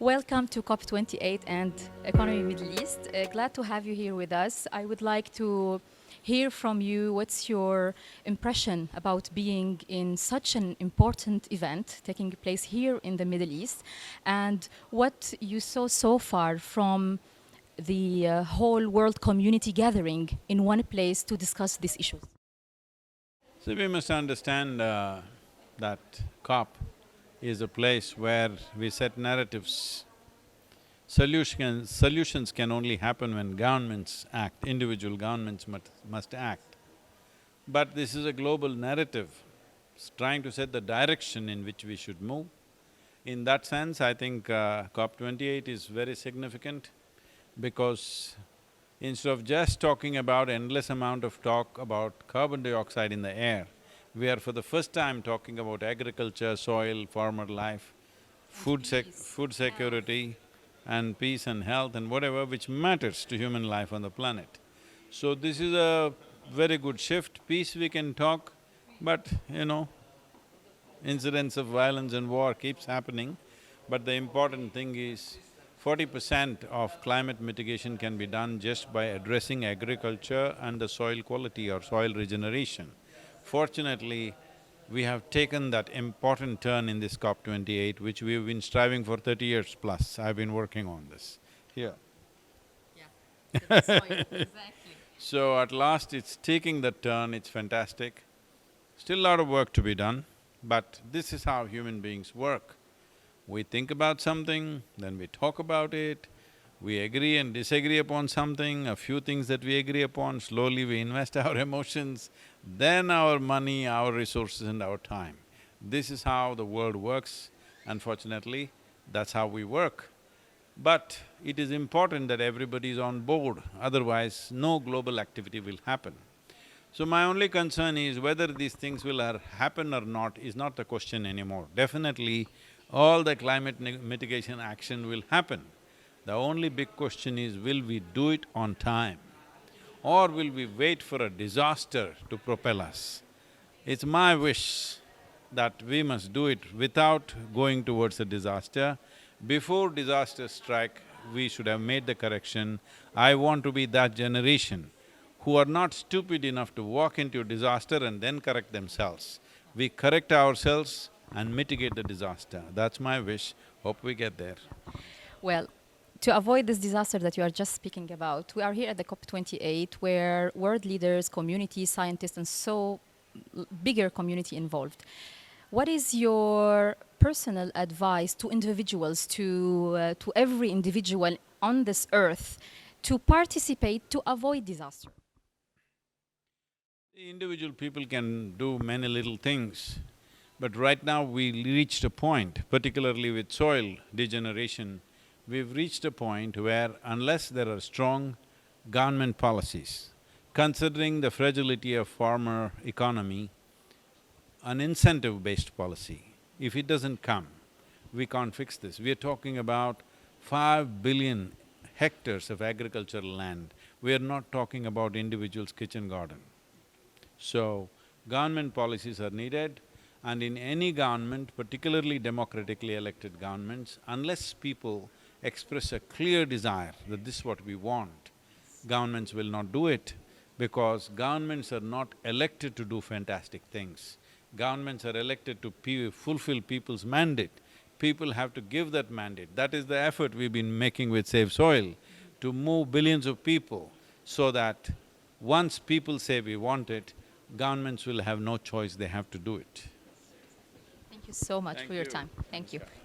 Welcome to COP28 and Economy Middle East. Glad to have you here with us. I would like to hear from you what's your impression about being in such an important event taking place here in the Middle East, and what you saw so far from the whole world community gathering in one place to discuss these issues. So we must understand that COP is a place where we set narratives. Solutions can only happen when governments act, individual governments must act. But this is a global narrative, it's trying to set the direction in which we should move. In that sense, I think COP28 is very significant because instead of just talking about endless amount of talk about carbon dioxide in the air, we are for the first time talking about agriculture, soil, farmer life, food security, and peace and health and whatever which matters to human life on the planet. So this is a very good shift. Peace we can talk, but incidents of violence and war keeps happening. But the important thing is 40% of climate mitigation can be done just by addressing agriculture and the soil quality or soil regeneration. Fortunately, we have taken that important turn in this COP28, which we've been striving for 30 years plus. I've been working on this here. Yeah, the soil, exactly. So at last it's taking that turn, it's fantastic. Still a lot of work to be done, but this is how human beings work. We think about something, then we talk about it, we agree and disagree upon something, a few things that we agree upon, slowly we invest our emotions, then our money, our resources and our time. This is how the world works. Unfortunately, that's how we work. But it is important that everybody is on board, otherwise no global activity will happen. So my only concern is whether these things will happen or not is not the question anymore. Definitely, all the climate mitigation action will happen. The only big question is, will we do it on time? Or will we wait for a disaster to propel us? It's my wish that we must do it without going towards a disaster. Before disaster strike, we should have made the correction. I want to be that generation who are not stupid enough to walk into a disaster and then correct themselves. We correct ourselves and mitigate the disaster. That's my wish. Hope we get there. Well, to avoid this disaster that you are just speaking about, we are here at the COP28 where world leaders, community, scientists and bigger community involved. What is your personal advice to individuals, to every individual on this earth to participate to avoid disaster? Individual people can do many little things, but right now we reached a point, particularly with soil degeneration, we've reached a point where unless there are strong government policies, considering the fragility of farmer economy, an incentive-based policy, if it doesn't come, we can't fix this. We are talking about 5 billion hectares of agricultural land. We are not talking about individual's kitchen garden. So, government policies are needed, and in any government, particularly democratically elected governments, unless people express a clear desire that this is what we want, governments will not do it, because governments are not elected to do fantastic things. Governments are elected to fulfill people's mandate. People have to give that mandate. That is the effort we've been making with Save Soil, to move billions of people so that once people say we want it, governments will have no choice, they have to do it. Thank you so much Thank for your you. time. Thank you.